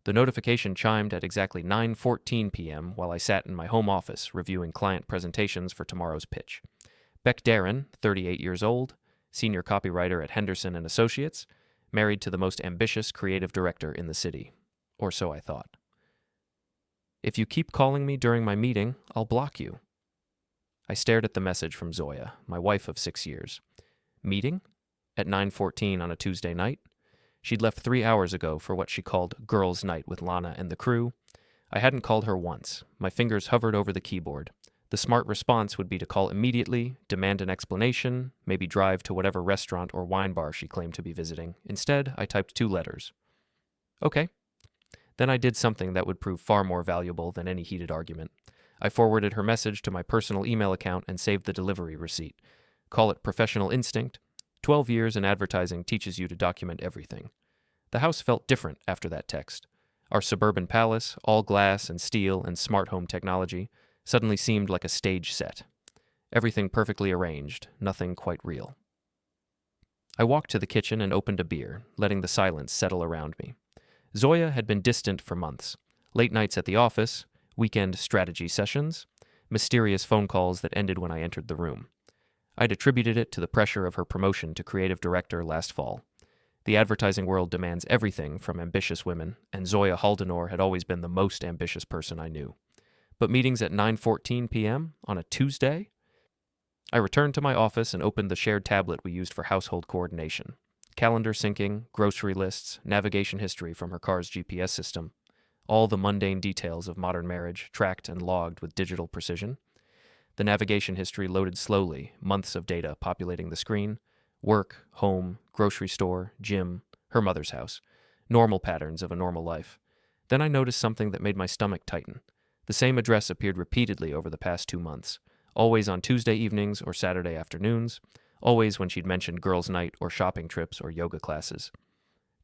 The notification chimed at exactly 9:14 p.m. while I sat in my home office reviewing client presentations for tomorrow's pitch. Beck Derron, 38 years old, senior copywriter at Henderson and Associates, married to the most ambitious creative director in the city. Or so I thought. If you keep calling me during my meeting, I'll block you. I stared at the message from Zoya, my wife of 6 years. Meeting? At 9:14 on a Tuesday night? She'd left 3 hours ago for what she called girls' night with Lana and the crew. I hadn't called her once. My fingers hovered over the keyboard. The smart response would be to call immediately, demand an explanation, maybe drive to whatever restaurant or wine bar she claimed to be visiting. Instead, I typed 2 letters. Okay. Then I did something that would prove far more valuable than any heated argument. I forwarded her message to my personal email account and saved the delivery receipt. Call it professional instinct. 12 years in advertising teaches you to document everything. The house felt different after that text. Our suburban palace, all glass and steel and smart home technology, suddenly seemed like a stage set. Everything perfectly arranged, nothing quite real. I walked to the kitchen and opened a beer, letting the silence settle around me. Zoya had been distant for months. Late nights at the office, weekend strategy sessions, mysterious phone calls that ended when I entered the room. I'd attributed it to the pressure of her promotion to creative director last fall. The advertising world demands everything from ambitious women, and Zoya Haldenor had always been the most ambitious person I knew. But meetings at 9:14 p.m. on a Tuesday? I returned to my office and opened the shared tablet we used for household coordination. Calendar syncing, grocery lists, navigation history from her car's GPS system. All the mundane details of modern marriage tracked and logged with digital precision. The navigation history loaded slowly, months of data populating the screen. Work, home, grocery store, gym, her mother's house. Normal patterns of a normal life. Then I noticed something that made my stomach tighten. The same address appeared repeatedly over the past 2 months. Always on Tuesday evenings or Saturday afternoons. Always when she'd mentioned girls' night or shopping trips or yoga classes.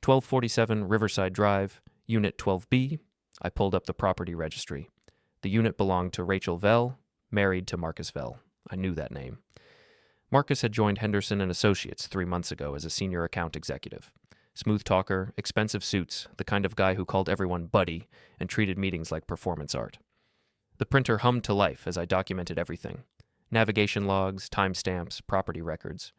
1247 Riverside Drive, Unit 12B. I pulled up the property registry. The unit belonged to Rachel Vell, married to Markus Vell. I knew that name. Markus had joined Henderson and Associates 3 months ago as a senior account executive. Smooth talker, expensive suits, the kind of guy who called everyone buddy and treated meetings like performance art. The printer hummed to life as I documented everything. Navigation logs, timestamps, property records.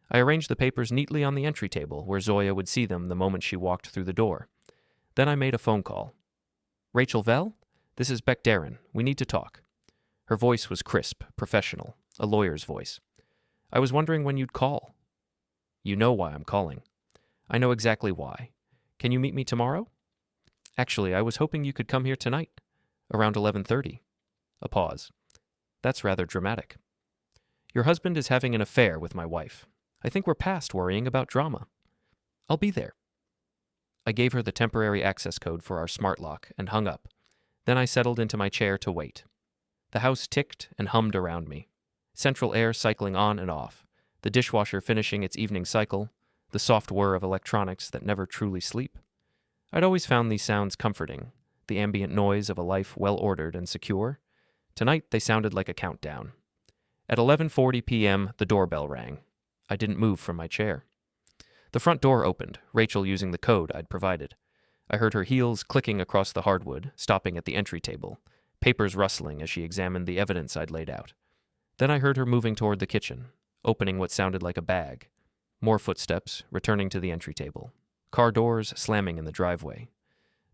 I arranged the papers neatly on the entry table where Zoya would see them the moment she walked through the door. Then I made a phone call. Rachel Vell? This is Beck Derron. We need to talk. Her voice was crisp, professional, a lawyer's voice. I was wondering when you'd call. You know why I'm calling. I know exactly why. Can you meet me tomorrow? Actually, I was hoping you could come here tonight, around 11:30. A pause. That's rather dramatic. Your husband is having an affair with my wife. I think we're past worrying about drama. I'll be there. I gave her the temporary access code for our smart lock and hung up. Then I settled into my chair to wait. The house ticked and hummed around me. Central air cycling on and off, the dishwasher finishing its evening cycle, the soft whir of electronics that never truly sleep. I'd always found these sounds comforting, the ambient noise of a life well-ordered and secure. Tonight they sounded like a countdown. At 11:40 p.m., the doorbell rang. I didn't move from my chair. The front door opened, Rachel using the code I'd provided. I heard her heels clicking across the hardwood, stopping at the entry table, papers rustling as she examined the evidence I'd laid out. Then I heard her moving toward the kitchen, opening what sounded like a bag. More footsteps, returning to the entry table. Car doors slamming in the driveway.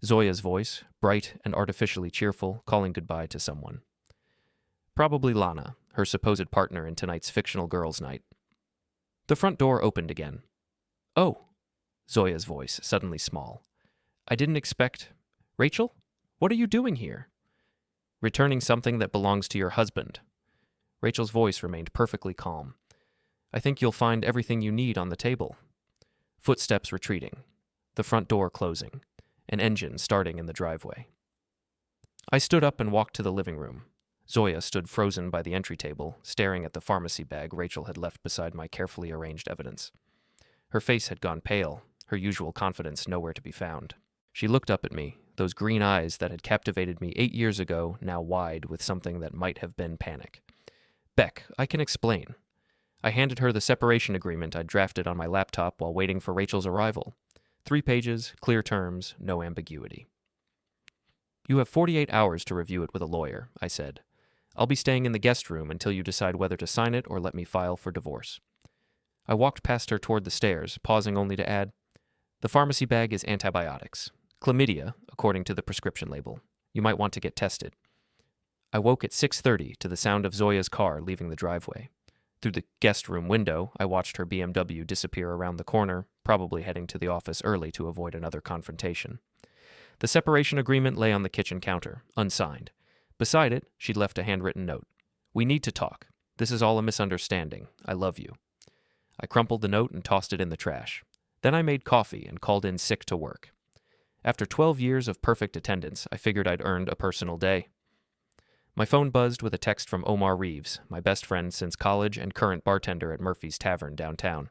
Zoya's voice, bright and artificially cheerful, calling goodbye to someone. Probably Lana, her supposed partner in tonight's fictional girls' night. The front door opened again. Oh, Zoya's voice, suddenly small. I didn't expect... Rachel? What are you doing here? Returning something that belongs to your husband. Rachel's voice remained perfectly calm. I think you'll find everything you need on the table. Footsteps retreating. The front door closing. An engine starting in the driveway. I stood up and walked to the living room. Zoya stood frozen by the entry table, staring at the pharmacy bag Rachel had left beside my carefully arranged evidence. Her face had gone pale, her usual confidence nowhere to be found. She looked up at me, those green eyes that had captivated me 8 years ago now wide with something that might have been panic. Beck, I can explain. I handed her the separation agreement I'd drafted on my laptop while waiting for Rachel's arrival. 3 pages, clear terms, no ambiguity. You have 48 hours to review it with a lawyer, I said. I'll be staying in the guest room until you decide whether to sign it or let me file for divorce. I walked past her toward the stairs, pausing only to add, the pharmacy bag is antibiotics. Chlamydia, according to the prescription label. You might want to get tested. I woke at 6:30 to the sound of Zoya's car leaving the driveway. Through the guest room window, I watched her BMW disappear around the corner, probably heading to the office early to avoid another confrontation. The separation agreement lay on the kitchen counter, unsigned. Beside it, she'd left a handwritten note. We need to talk. This is all a misunderstanding. I love you. I crumpled the note and tossed it in the trash. Then I made coffee and called in sick to work. After 12 years of perfect attendance, I figured I'd earned a personal day. My phone buzzed with a text from Omar Reeves, my best friend since college and current bartender at Murphy's Tavern downtown.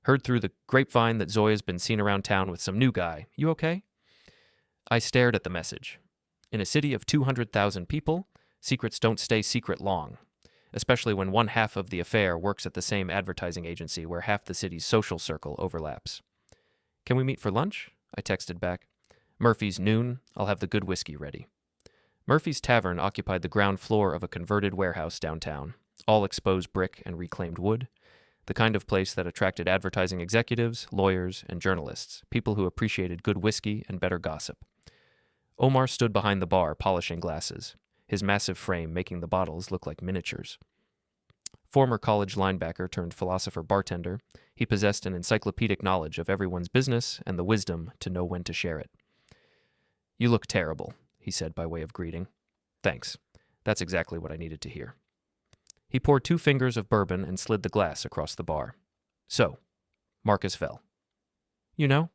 Heard through the grapevine that Zoya's been seen around town with some new guy. You okay? I stared at the message. In a city of 200,000 people, secrets don't stay secret long, especially when one half of the affair works at the same advertising agency where half the city's social circle overlaps. Can we meet for lunch? I texted back. Murphy's noon. I'll have the good whiskey ready. Murphy's Tavern occupied the ground floor of a converted warehouse downtown, all exposed brick and reclaimed wood, the kind of place that attracted advertising executives, lawyers, and journalists, people who appreciated good whiskey and better gossip. Omar stood behind the bar polishing glasses, his massive frame making the bottles look like miniatures. Former college linebacker turned philosopher bartender, he possessed an encyclopedic knowledge of everyone's business and the wisdom to know when to share it. You look terrible, he said by way of greeting. Thanks. That's exactly what I needed to hear. He poured 2 fingers of bourbon and slid the glass across the bar. So, Markus Vell. You know?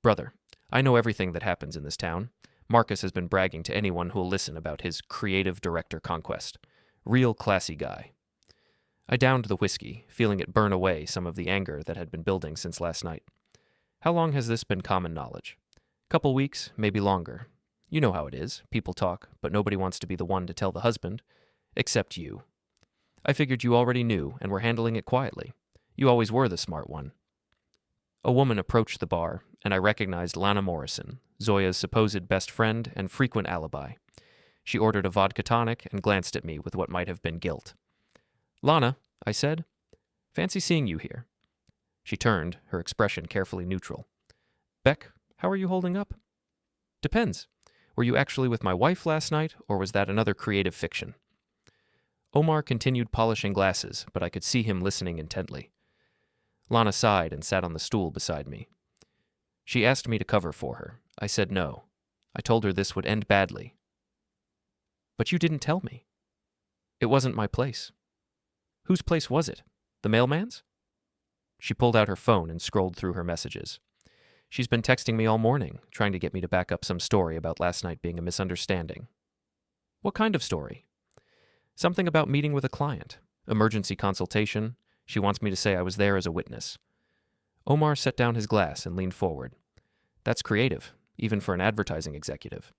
Brother, I know everything that happens in this town. Markus has been bragging to anyone who'll listen about his creative director conquest. Real classy guy. I downed the whiskey, feeling it burn away some of the anger that had been building since last night. How long has this been common knowledge? Couple weeks, maybe longer. You know how it is. People talk, but nobody wants to be the one to tell the husband. Except you. I figured you already knew and were handling it quietly. You always were the smart one. A woman approached the bar, and I recognized Lana Morrison, Zoya's supposed best friend and frequent alibi. She ordered a vodka tonic and glanced at me with what might have been guilt. Lana, I said, fancy seeing you here. She turned, her expression carefully neutral. Beck, how are you holding up? Depends. Were you actually with my wife last night, or was that another creative fiction? Omar continued polishing glasses, but I could see him listening intently. Lana sighed and sat on the stool beside me. She asked me to cover for her. I said no. I told her this would end badly. But you didn't tell me. It wasn't my place. Whose place was it? The mailman's? She pulled out her phone and scrolled through her messages. She's been texting me all morning, trying to get me to back up some story about last night being a misunderstanding. What kind of story? Something about meeting with a client. Emergency consultation. She wants me to say I was there as a witness. Omar set down his glass and leaned forward. That's creative, even for an advertising executive.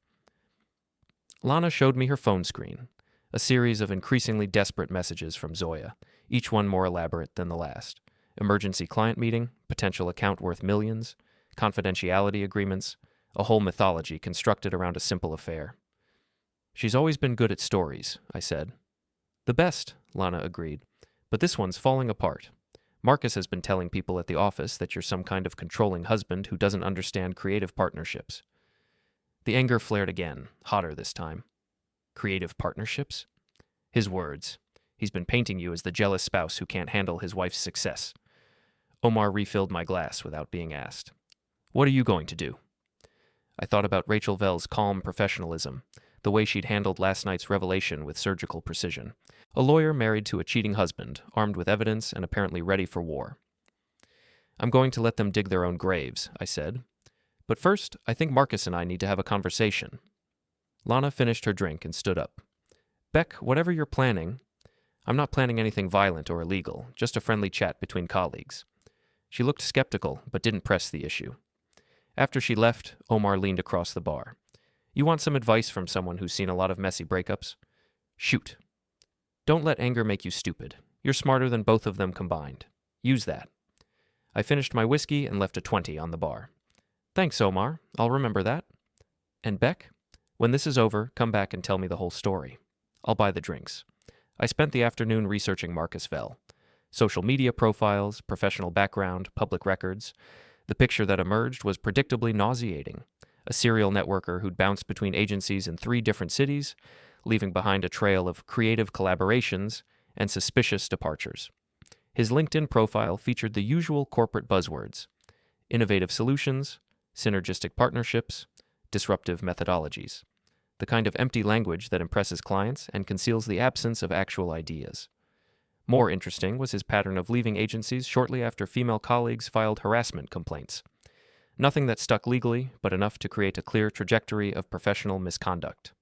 Lana showed me her phone screen, a series of increasingly desperate messages from Zoya, each one more elaborate than the last. Emergency client meeting, potential account worth millions, confidentiality agreements, a whole mythology constructed around a simple affair. She's always been good at stories, I said. The best, Lana agreed, but this one's falling apart. Markus has been telling people at the office that you're some kind of controlling husband who doesn't understand creative partnerships. The anger flared again, hotter this time. Creative partnerships? His words. He's been painting you as the jealous spouse who can't handle his wife's success. Omar refilled my glass without being asked. What are you going to do? I thought about Rachel Vell's calm professionalism, the way she'd handled last night's revelation with surgical precision. A lawyer married to a cheating husband, armed with evidence and apparently ready for war. I'm going to let them dig their own graves, I said. But first, I think Markus and I need to have a conversation. Lana finished her drink and stood up. Beck, whatever you're planning... I'm not planning anything violent or illegal, just a friendly chat between colleagues. She looked skeptical, but didn't press the issue. After she left, Omar leaned across the bar. You want some advice from someone who's seen a lot of messy breakups? Shoot. Don't let anger make you stupid. You're smarter than both of them combined. Use that. I finished my whiskey and left a 20 on the bar. Thanks, Omar. I'll remember that. And Beck, when this is over, come back and tell me the whole story. I'll buy the drinks. I spent the afternoon researching Markus Vell. Social media profiles, professional background, public records. The picture that emerged was predictably nauseating. A serial networker who'd bounced between agencies in 3 different cities, leaving behind a trail of creative collaborations and suspicious departures. His LinkedIn profile featured the usual corporate buzzwords: innovative solutions, synergistic partnerships, disruptive methodologies. The kind of empty language that impresses clients and conceals the absence of actual ideas. More interesting was his pattern of leaving agencies shortly after female colleagues filed harassment complaints. Nothing that stuck legally, but enough to create a clear trajectory of professional misconduct.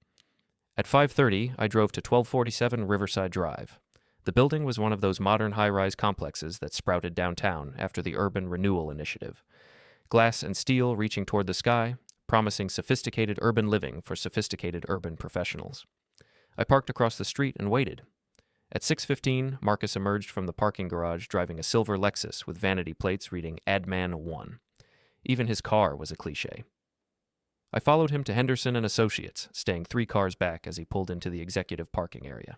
At 5:30, I drove to 1247 Riverside Drive. The building was one of those modern high-rise complexes that sprouted downtown after the Urban Renewal Initiative. Glass and steel reaching toward the sky, promising sophisticated urban living for sophisticated urban professionals. I parked across the street and waited. At 6:15, Markus emerged from the parking garage driving a silver Lexus with vanity plates reading Adman 1. Even his car was a cliché. I followed him to Henderson and Associates, staying 3 cars back as he pulled into the executive parking area.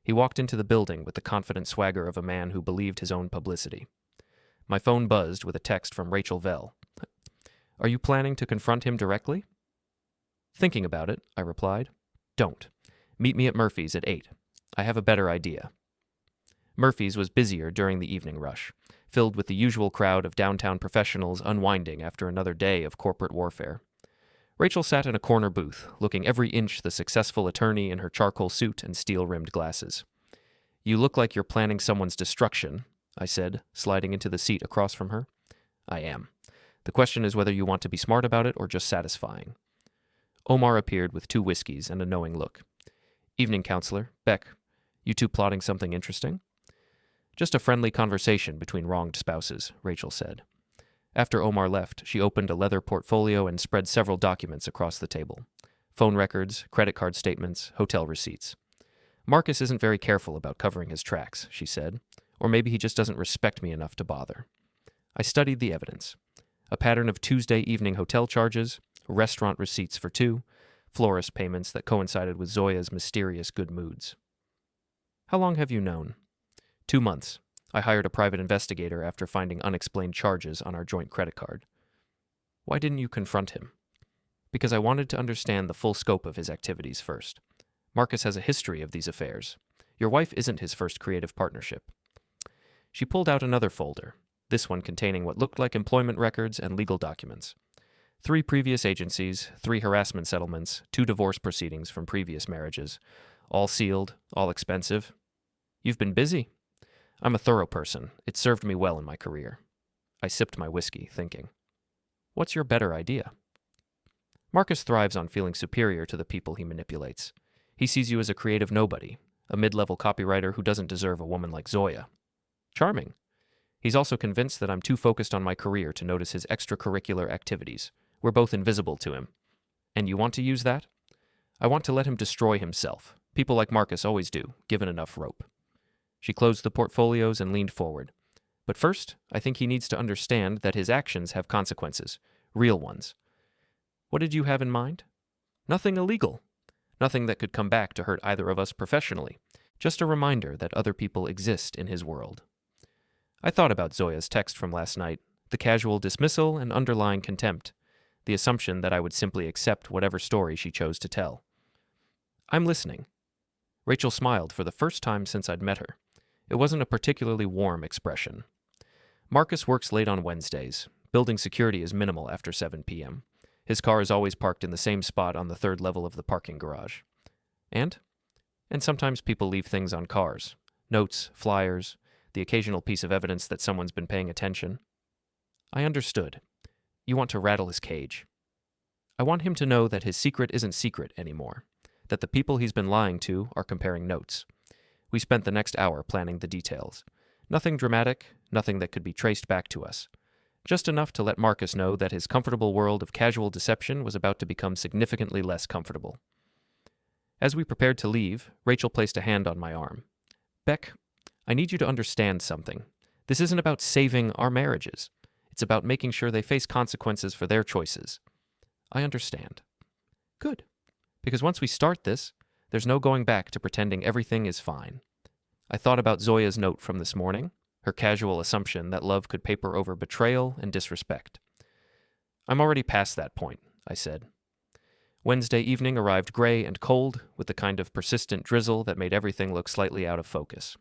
He walked into the building with the confident swagger of a man who believed his own publicity. My phone buzzed with a text from Rachel Vell. "Are you planning to confront him directly?" "Thinking about it," I replied. "Don't. Meet me at Murphy's at 8. I have a better idea." Murphy's was busier during the evening rush, filled with the usual crowd of downtown professionals unwinding after another day of corporate warfare. Rachel sat in a corner booth, looking every inch the successful attorney in her charcoal suit and steel-rimmed glasses. "You look like you're planning someone's destruction," I said, sliding into the seat across from her. "I am. The question is whether you want to be smart about it or just satisfying." Omar appeared with 2 whiskeys and a knowing look. "Evening, counselor. Beck, you 2 plotting something interesting?" "Just a friendly conversation between wronged spouses," Rachel said. After Omar left, she opened a leather portfolio and spread several documents across the table. Phone records, credit card statements, hotel receipts. "Markus isn't very careful about covering his tracks," she said. "Or maybe he just doesn't respect me enough to bother." I studied the evidence. A pattern of Tuesday evening hotel charges, restaurant receipts for 2, florist payments that coincided with Zoya's mysterious good moods. "How long have you known?" 2 months. I hired a private investigator after finding unexplained charges on our joint credit card. "Why didn't you confront him?" "Because I wanted to understand the full scope of his activities first. Markus has a history of these affairs. Your wife isn't his first creative partnership." She pulled out another folder, this one containing what looked like employment records and legal documents. 3 previous agencies, 3 harassment settlements, 2 divorce proceedings from previous marriages, all sealed, all expensive. "You've been busy." "I'm a thorough person. It served me well in my career." I sipped my whiskey, thinking. "What's your better idea?" "Markus thrives on feeling superior to the people he manipulates. He sees you as a creative nobody, a mid-level copywriter who doesn't deserve a woman like Zoya." "Charming." "He's also convinced that I'm too focused on my career to notice his extracurricular activities. We're both invisible to him." "And you want to use that?" "I want to let him destroy himself. People like Markus always do, given enough rope." She closed the portfolios and leaned forward. "But first, I think he needs to understand that his actions have consequences, real ones." "What did you have in mind?" "Nothing illegal. Nothing that could come back to hurt either of us professionally. Just a reminder that other people exist in his world." I thought about Zoya's text from last night, the casual dismissal and underlying contempt, the assumption that I would simply accept whatever story she chose to tell. "I'm listening." Rachel smiled for the first time since I'd met her. It wasn't a particularly warm expression. "Markus works late on Wednesdays. Building security is minimal after 7 p.m. His car is always parked in the same spot on the 3rd level of the parking garage. And sometimes people leave things on cars. Notes, flyers, the occasional piece of evidence that someone's been paying attention." I understood. "You want to rattle his cage." "I want him to know that his secret isn't secret anymore, that the people he's been lying to are comparing notes." We spent the next hour planning the details. Nothing dramatic, nothing that could be traced back to us. Just enough to let Markus know that his comfortable world of casual deception was about to become significantly less comfortable. As we prepared to leave, Rachel placed a hand on my arm. "Beck, I need you to understand something. This isn't about saving our marriages. It's about making sure they face consequences for their choices. I understand. Good. Because once we start this, there's no going back to pretending everything is fine. I thought about Zoya's note from this morning, her casual assumption that love could paper over betrayal and disrespect. I'm already past that point, I said. Wednesday evening arrived gray and cold, with the kind of persistent drizzle that made everything look slightly out of focus.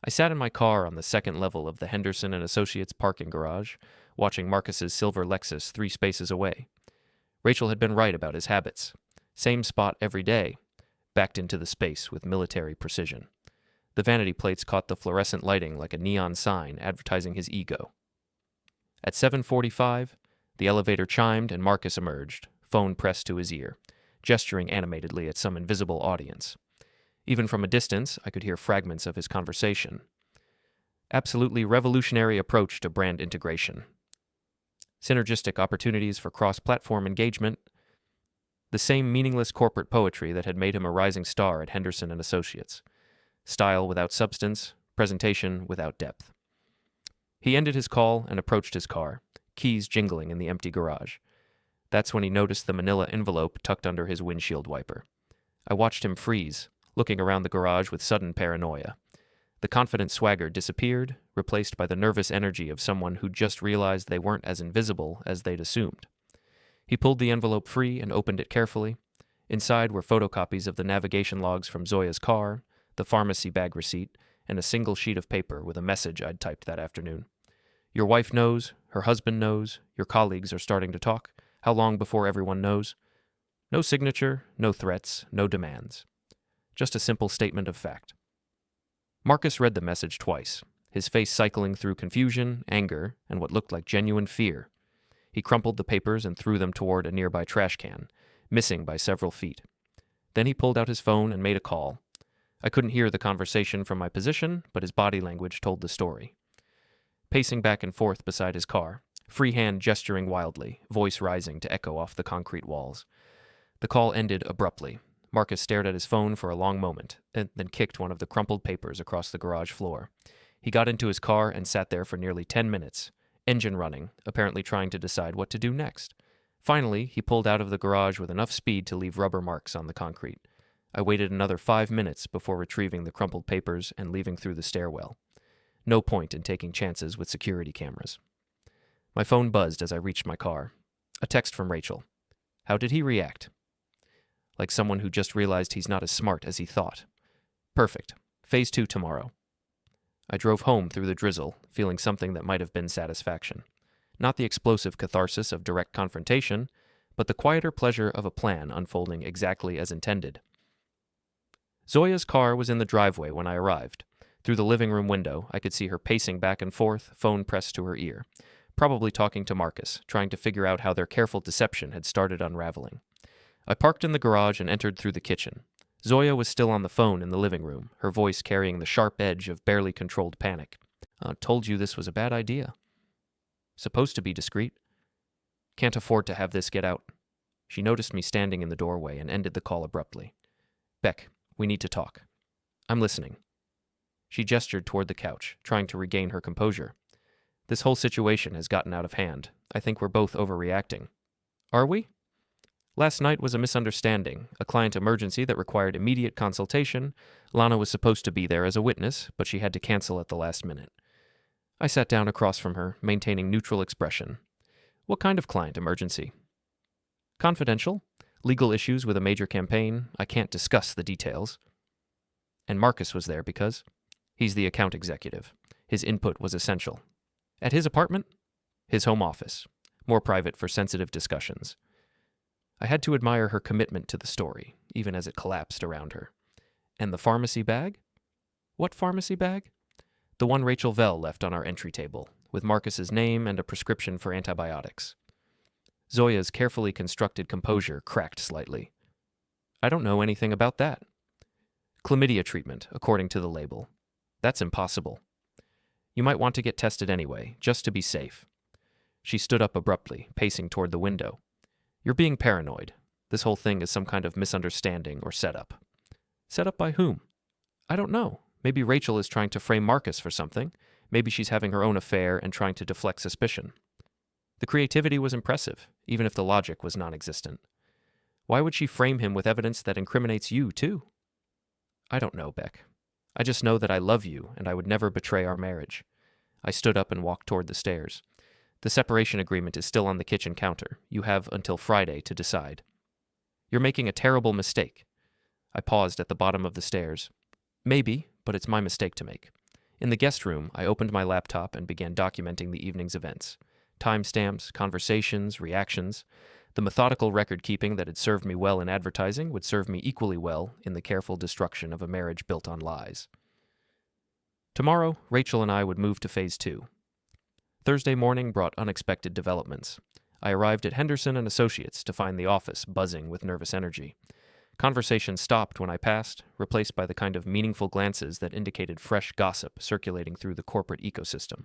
I sat in my car on the second level of the Henderson & Associates parking garage, watching Marcus's silver Lexus 3 spaces away. Rachel had been right about his habits. Same spot every day, backed into the space with military precision. The vanity plates caught the fluorescent lighting like a neon sign advertising his ego. At 7:45, the elevator chimed and Marcus emerged, phone pressed to his ear, gesturing animatedly at some invisible audience. Even from a distance, I could hear fragments of his conversation. Absolutely revolutionary approach to brand integration. Synergistic opportunities for cross-platform engagement. The same meaningless corporate poetry that had made him a rising star at Henderson & Associates. Style without substance, presentation without depth. He ended his call and approached his car, keys jingling in the empty garage. That's when he noticed the manila envelope tucked under his windshield wiper. I watched him freeze, looking around the garage with sudden paranoia. The confident swagger disappeared, replaced by the nervous energy of someone who'd just realized they weren't as invisible as they'd assumed. He pulled the envelope free and opened it carefully. Inside were photocopies of the navigation logs from Zoya's car, the pharmacy bag receipt, and a single sheet of paper with a message I'd typed that afternoon. Your wife knows, her husband knows, your colleagues are starting to talk. How long before everyone knows? No signature, no threats, no demands. Just a simple statement of fact. Marcus read the message twice, his face cycling through confusion, anger, and what looked like genuine fear. He crumpled the papers and threw them toward a nearby trash can, missing by several feet. Then he pulled out his phone and made a call. I couldn't hear the conversation from my position, but his body language told the story. Pacing back and forth beside his car, free hand gesturing wildly, voice rising to echo off the concrete walls. The call ended abruptly. Marcus stared at his phone for a long moment, and then kicked one of the crumpled papers across the garage floor. He got into his car and sat there for nearly 10 minutes, engine running, apparently trying to decide what to do next. Finally, he pulled out of the garage with enough speed to leave rubber marks on the concrete. I waited another 5 minutes before retrieving the crumpled papers and leaving through the stairwell. No point in taking chances with security cameras. My phone buzzed as I reached my car. A text from Rachel. How did he react? Like someone who just realized he's not as smart as he thought. Perfect. Phase 2 tomorrow. I drove home through the drizzle, feeling something that might have been satisfaction. Not the explosive catharsis of direct confrontation, but the quieter pleasure of a plan unfolding exactly as intended. Zoya's car was in the driveway when I arrived. Through the living room window, I could see her pacing back and forth, phone pressed to her ear, probably talking to Marcus, trying to figure out how their careful deception had started unraveling. I parked in the garage and entered through the kitchen. Zoya was still on the phone in the living room, her voice carrying the sharp edge of barely controlled panic. Told you this was a bad idea. Supposed to be discreet. Can't afford to have this get out. She noticed me standing in the doorway and ended the call abruptly. Beck, we need to talk. I'm listening. She gestured toward the couch, trying to regain her composure. This whole situation has gotten out of hand. I think we're both overreacting. Are we? Last night was a misunderstanding, a client emergency that required immediate consultation. Lana was supposed to be there as a witness, but she had to cancel at the last minute. I sat down across from her, maintaining neutral expression. What kind of client emergency? Confidential. Legal issues with a major campaign. I can't discuss the details. And Marcus was there because he's the account executive. His input was essential. At his apartment? His home office. More private for sensitive discussions. I had to admire her commitment to the story, even as it collapsed around her. And the pharmacy bag? What pharmacy bag? The one Rachel Vell left on our entry table, with Marcus's name and a prescription for antibiotics. Zoya's carefully constructed composure cracked slightly. I don't know anything about that. Chlamydia treatment, according to the label. That's impossible. You might want to get tested anyway, just to be safe. She stood up abruptly, pacing toward the window. You're being paranoid. This whole thing is some kind of misunderstanding or setup. Set up by whom? I don't know. Maybe Rachel is trying to frame Marcus for something. Maybe she's having her own affair and trying to deflect suspicion. The creativity was impressive, even if the logic was non-existent. Why would she frame him with evidence that incriminates you, too? I don't know, Beck. I just know that I love you, and I would never betray our marriage. I stood up and walked toward the stairs. The separation agreement is still on the kitchen counter. You have until Friday to decide. You're making a terrible mistake. I paused at the bottom of the stairs. Maybe, but it's my mistake to make. In the guest room, I opened my laptop and began documenting the evening's events. Timestamps, conversations, reactions. The methodical record-keeping that had served me well in advertising would serve me equally well in the careful destruction of a marriage built on lies. Tomorrow, Rachel and I would move to Phase 2. Thursday morning brought unexpected developments. I arrived at Henderson & Associates to find the office buzzing with nervous energy. Conversation stopped when I passed, replaced by the kind of meaningful glances that indicated fresh gossip circulating through the corporate ecosystem.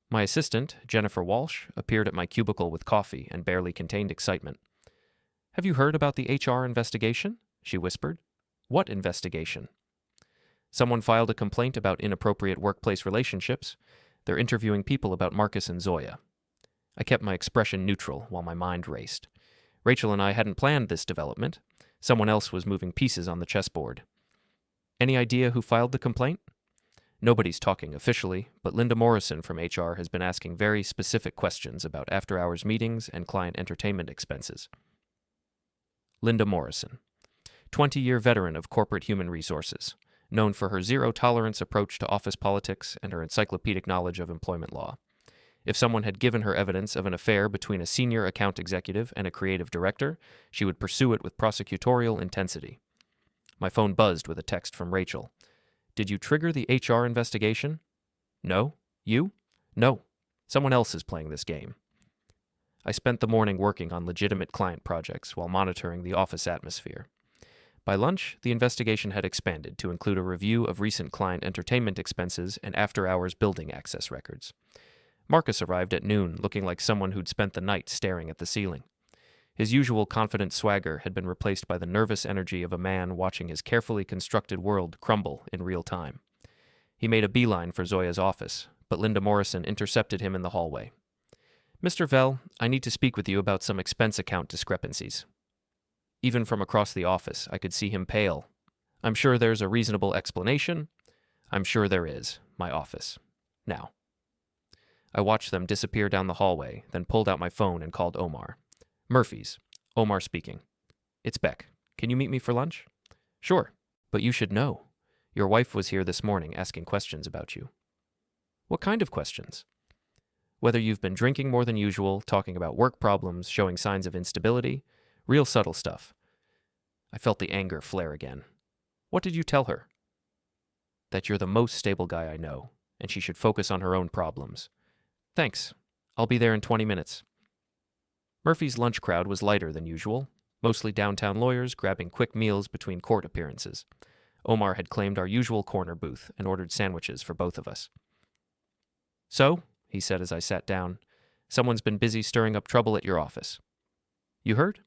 My assistant, Jennifer Walsh, appeared at my cubicle with coffee and barely contained excitement. "Have you heard about the HR investigation?" she whispered. "What investigation?" "Someone filed a complaint about inappropriate workplace relationships. They're interviewing people about Markus and Zoya." I kept my expression neutral while my mind raced. Rachel and I hadn't planned this development. Someone else was moving pieces on the chessboard. "Any idea who filed the complaint?" Nobody's talking officially, but Linda Morrison from HR has been asking very specific questions about after-hours meetings and client entertainment expenses. Linda Morrison, 20-year veteran of corporate human resources, known for her zero-tolerance approach to office politics and her encyclopedic knowledge of employment law. If someone had given her evidence of an affair between a senior account executive and a creative director, she would pursue it with prosecutorial intensity. My phone buzzed with a text from Rachel. "Did you trigger the HR investigation?" "No. You?" "No. Someone else is playing this game." I spent the morning working on legitimate client projects while monitoring the office atmosphere. By lunch, the investigation had expanded to include a review of recent client entertainment expenses and after-hours building access records. Markus arrived at noon, looking like someone who'd spent the night staring at the ceiling. His usual confident swagger had been replaced by the nervous energy of a man watching his carefully constructed world crumble in real time. He made a beeline for Zoya's office, but Linda Morrison intercepted him in the hallway. "Mr. Vell, I need to speak with you about some expense account discrepancies." Even from across the office, I could see him pale. "I'm sure there's a reasonable explanation." "I'm sure there is. My office. Now." I watched them disappear down the hallway, then pulled out my phone and called Omar. "Murphy's. Omar speaking. It's Beck. Can you meet me for lunch?" "Sure, but you should know. Your wife was here this morning asking questions about you." "What kind of questions?" "Whether you've been drinking more than usual, talking about work problems, showing signs of instability. Real subtle stuff." I felt the anger flare again. "What did you tell her?" "That you're the most stable guy I know, and she should focus on her own problems." "Thanks. I'll be there in 20 minutes. Murphy's lunch crowd was lighter than usual, mostly downtown lawyers grabbing quick meals between court appearances. Omar had claimed our usual corner booth and ordered sandwiches for both of us. "So," he said as I sat down, "someone's been busy stirring up trouble at your office." "You heard?"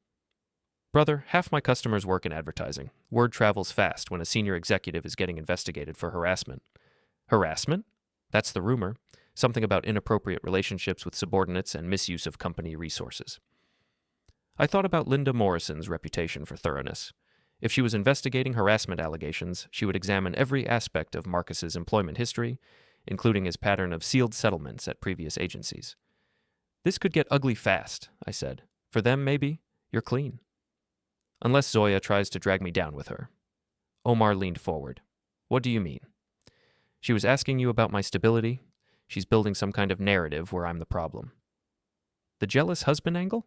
"Brother, half my customers work in advertising. Word travels fast when a senior executive is getting investigated for harassment." "Harassment?" "That's the rumor. Something about inappropriate relationships with subordinates and misuse of company resources." I thought about Linda Morrison's reputation for thoroughness. If she was investigating harassment allegations, she would examine every aspect of Markus's employment history, including his pattern of sealed settlements at previous agencies. "This could get ugly fast," I said. "For them, maybe. You're clean." "Unless Zoya tries to drag me down with her." Omar leaned forward. "What do you mean?" "She was asking you about my stability. She's building some kind of narrative where I'm the problem." "The jealous husband angle?"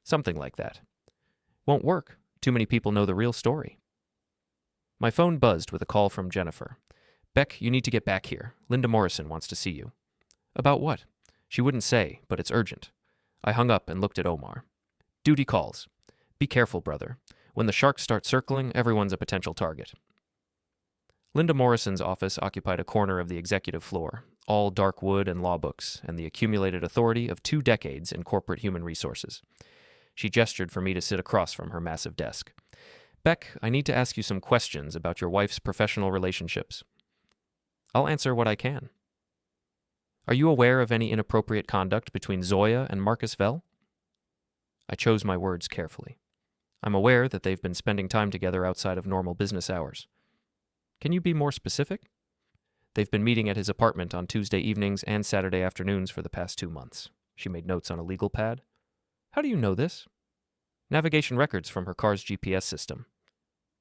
"Something like that." "Won't work. Too many people know the real story." My phone buzzed with a call from Jennifer. "Beck, you need to get back here. Linda Morrison wants to see you." "About what?" "She wouldn't say, but it's urgent." I hung up and looked at Omar. "Duty calls. Be careful, brother. When the sharks start circling, everyone's a potential target." Linda Morrison's office occupied a corner of the executive floor, all dark wood and law books, and the accumulated authority of 2 decades in corporate human resources. She gestured for me to sit across from her massive desk. "Beck, I need to ask you some questions about your wife's professional relationships." "I'll answer what I can." Are you aware of any inappropriate conduct between Zoya and Markus Vell? I chose my words carefully. I'm aware that they've been spending time together outside of normal business hours. Can you be more specific? They've been meeting at his apartment on Tuesday evenings and Saturday afternoons for the past 2 months. She made notes on a legal pad. How do you know this? Navigation records from her car's GPS system.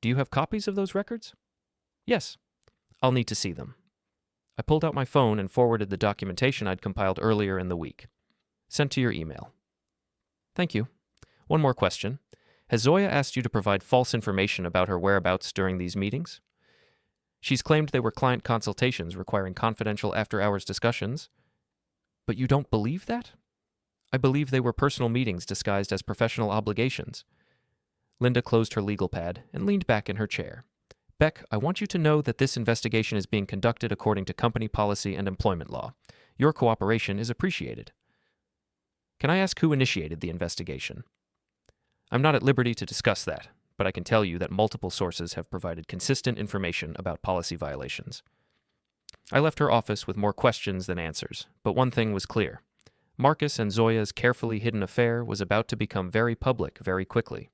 Do you have copies of those records? Yes. I'll need to see them. I pulled out my phone and forwarded the documentation I'd compiled earlier in the week. Sent to your email. Thank you. One more question. Has Zoya asked you to provide false information about her whereabouts during these meetings? She's claimed they were client consultations requiring confidential after-hours discussions. But you don't believe that? I believe they were personal meetings disguised as professional obligations. Linda closed her legal pad and leaned back in her chair. Beck, I want you to know that this investigation is being conducted according to company policy and employment law. Your cooperation is appreciated. Can I ask who initiated the investigation? I'm not at liberty to discuss that, but I can tell you that multiple sources have provided consistent information about policy violations. I left her office with more questions than answers, but one thing was clear. Markus and Zoya's carefully hidden affair was about to become very public very quickly,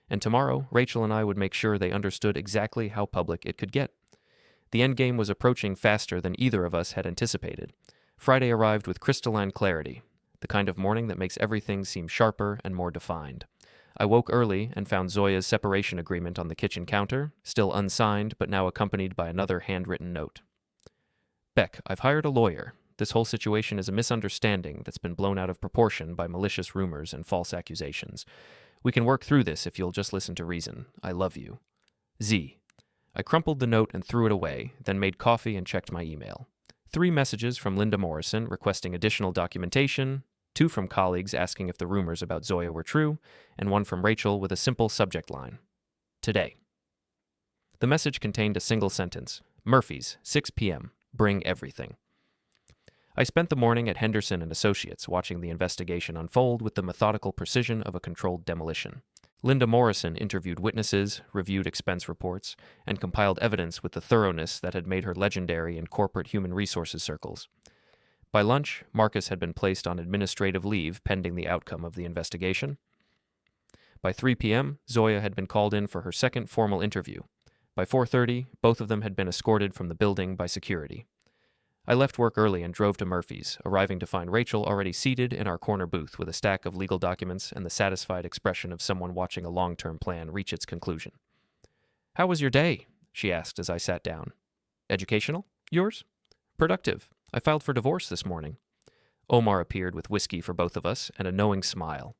and tomorrow Rachel and I would make sure they understood exactly how public it could get. The endgame was approaching faster than either of us had anticipated. Friday arrived with crystalline clarity, the kind of morning that makes everything seem sharper and more defined. I woke early and found Zoya's separation agreement on the kitchen counter, still unsigned but now accompanied by another handwritten note. Beck, I've hired a lawyer. This whole situation is a misunderstanding that's been blown out of proportion by malicious rumors and false accusations. We can work through this if you'll just listen to reason. I love you. Z. I crumpled the note and threw it away, then made coffee and checked my email. 3 messages from Linda Morrison requesting additional documentation, 2 from colleagues asking if the rumors about Zoya were true, and 1 from Rachel with a simple subject line. Today. The message contained a single sentence. Murphy's, 6 p.m. Bring everything. I spent the morning at Henderson and Associates watching the investigation unfold with the methodical precision of a controlled demolition. Linda Morrison interviewed witnesses, reviewed expense reports, and compiled evidence with the thoroughness that had made her legendary in corporate human resources circles. By lunch, Markus had been placed on administrative leave pending the outcome of the investigation. By 3 p.m., Zoya had been called in for her second formal interview. By 4:30, both of them had been escorted from the building by security. I left work early and drove to Murphy's, arriving to find Rachel already seated in our corner booth with a stack of legal documents and the satisfied expression of someone watching a long-term plan reach its conclusion. How was your day? She asked as I sat down. Educational? Yours? Productive. I filed for divorce this morning. Omar appeared with whiskey for both of us and a knowing smile.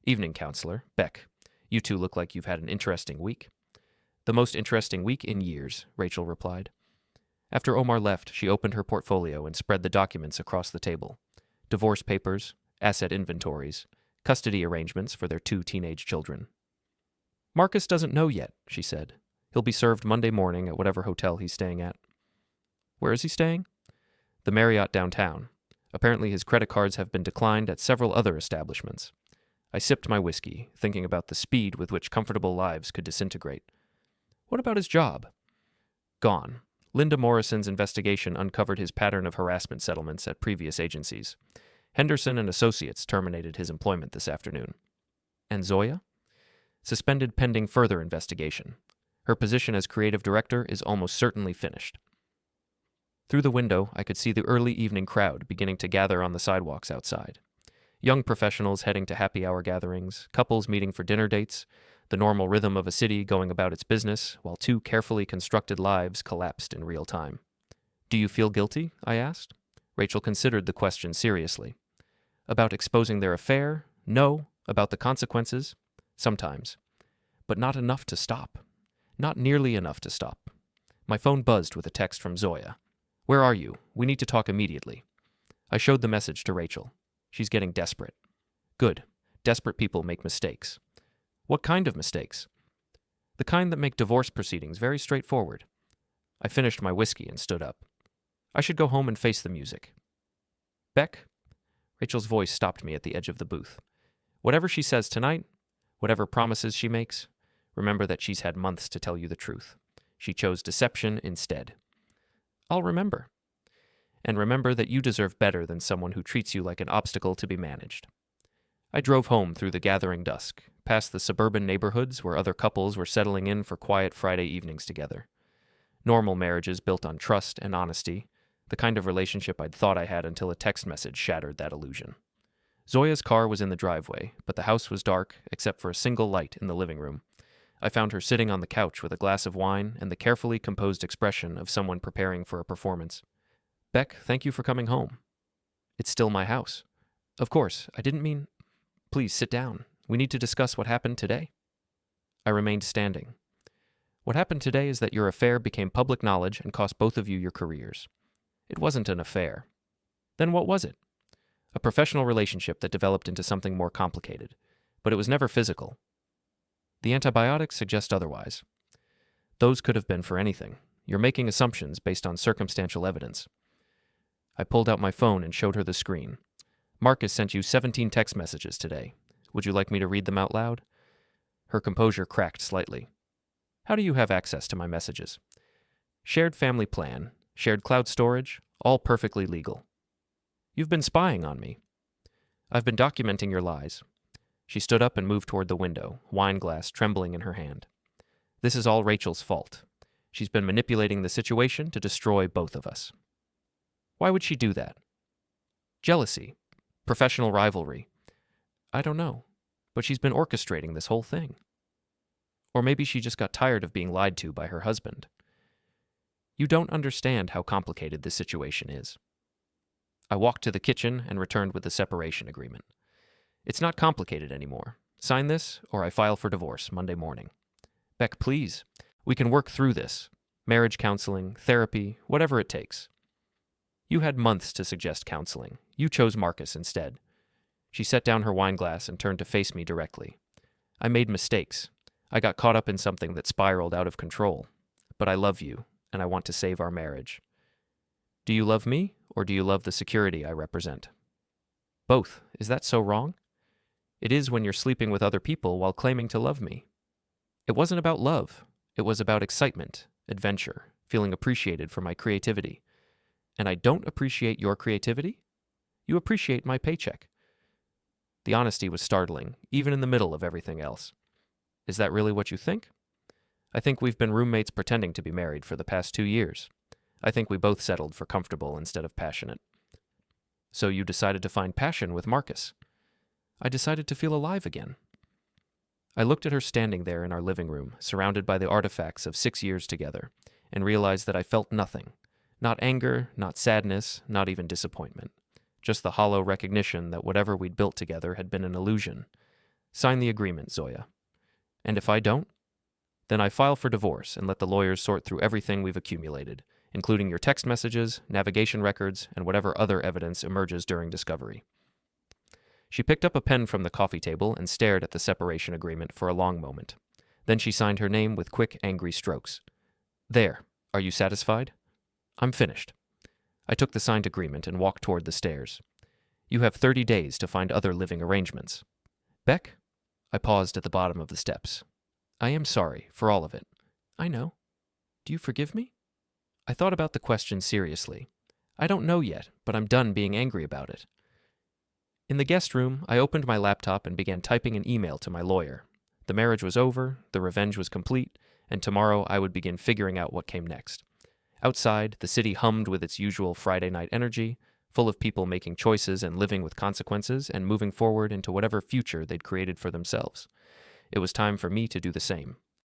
Evening, counselor. Beck. You two look like you've had an interesting week. The most interesting week in years, Rachel replied. After Omar left, she opened her portfolio and spread the documents across the table. Divorce papers, asset inventories, custody arrangements for their 2 teenage children. Markus doesn't know yet, she said. He'll be served Monday morning at whatever hotel he's staying at. Where is he staying? The Marriott downtown. Apparently his credit cards have been declined at several other establishments. I sipped my whiskey, thinking about the speed with which comfortable lives could disintegrate. What about his job? Gone. Linda Morrison's investigation uncovered his pattern of harassment settlements at previous agencies. Henderson and Associates terminated his employment this afternoon. And Zoya? Suspended pending further investigation. Her position as creative director is almost certainly finished. Through the window, I could see the early evening crowd beginning to gather on the sidewalks outside. Young professionals heading to happy hour gatherings, couples meeting for dinner dates, the normal rhythm of a city going about its business, while 2 carefully constructed lives collapsed in real time. Do you feel guilty? I asked. Rachel considered the question seriously. About exposing their affair? No. About the consequences? Sometimes. But not enough to stop. Not nearly enough to stop. My phone buzzed with a text from Zoya. Where are you? We need to talk immediately. I showed the message to Rachel. She's getting desperate. Good. Desperate people make mistakes. What kind of mistakes? The kind that make divorce proceedings very straightforward. I finished my whiskey and stood up. I should go home and face the music. Beck? Rachel's voice stopped me at the edge of the booth. Whatever she says tonight, whatever promises she makes, remember that she's had months to tell you the truth. She chose deception instead. I'll remember. And remember that you deserve better than someone who treats you like an obstacle to be managed. I drove home through the gathering dusk, past the suburban neighborhoods where other couples were settling in for quiet Friday evenings together. Normal marriages built on trust and honesty, the kind of relationship I'd thought I had until a text message shattered that illusion. Zoya's car was in the driveway, but the house was dark except for a single light in the living room. I found her sitting on the couch with a glass of wine and the carefully composed expression of someone preparing for a performance. "Beck, thank you for coming home." "It's still my house." "Of course, I didn't mean—" "Please sit down. We need to discuss what happened today." I remained standing. "What happened today is that your affair became public knowledge and cost both of you your careers." "It wasn't an affair." "Then what was it?" "A professional relationship that developed into something more complicated. But it was never physical." "The antibiotics suggest otherwise." "Those could have been for anything. You're making assumptions based on circumstantial evidence." I pulled out my phone and showed her the screen. "Markus sent you 17 text messages today. Would you like me to read them out loud?" Her composure cracked slightly. "How do you have access to my messages?" "Shared family plan, shared cloud storage, all perfectly legal." "You've been spying on me." "I've been documenting your lies." She stood up and moved toward the window, wine glass trembling in her hand. "This is all Rachel's fault. She's been manipulating the situation to destroy both of us." "Why would she do that?" "Jealousy. Professional rivalry." "I don't know. But she's been orchestrating this whole thing." "Or maybe she just got tired of being lied to by her husband." "You don't understand how complicated this situation is." I walked to the kitchen and returned with the separation agreement. "It's not complicated anymore. Sign this, or I file for divorce Monday morning." "Beck, please. We can work through this. Marriage counseling, therapy, whatever it takes." "You had months to suggest counseling. You chose Markus instead." She set down her wine glass and turned to face me directly. "I made mistakes. I got caught up in something that spiraled out of control. But I love you, and I want to save our marriage." "Do you love me, or do you love the security I represent?" "Both. Is that so wrong?" "It is when you're sleeping with other people while claiming to love me." "It wasn't about love. It was about excitement, adventure, feeling appreciated for my creativity." "And I don't appreciate your creativity?" "You appreciate my paycheck." The honesty was startling, even in the middle of everything else. "Is that really what you think?" "I think we've been roommates pretending to be married for the past 2 years. I think we both settled for comfortable instead of passionate." "So you decided to find passion with Markus." "I decided to feel alive again." I looked at her standing there in our living room, surrounded by the artifacts of 6 years together, and realized that I felt nothing. Not anger, not sadness, not even disappointment. Just the hollow recognition that whatever we'd built together had been an illusion. "Sign the agreement, Zoya." "And if I don't?" "Then I file for divorce and let the lawyers sort through everything we've accumulated, including your text messages, navigation records, and whatever other evidence emerges during discovery." She picked up a pen from the coffee table and stared at the separation agreement for a long moment. Then she signed her name with quick, angry strokes. "There. Are you satisfied?" "I'm finished." I took the signed agreement and walked toward the stairs. "You have 30 days to find other living arrangements." "Beck?" I paused at the bottom of the steps. "I am sorry for all of it." "I know. Do you forgive me?" I thought about the question seriously. I don't know yet, but I'm done being angry about it. In the guest room, I opened my laptop and began typing an email to my lawyer. The marriage was over, the revenge was complete, and tomorrow I would begin figuring out what came next. Outside, the city hummed with its usual Friday night energy, full of people making choices and living with consequences and moving forward into whatever future they'd created for themselves. It was time for me to do the same.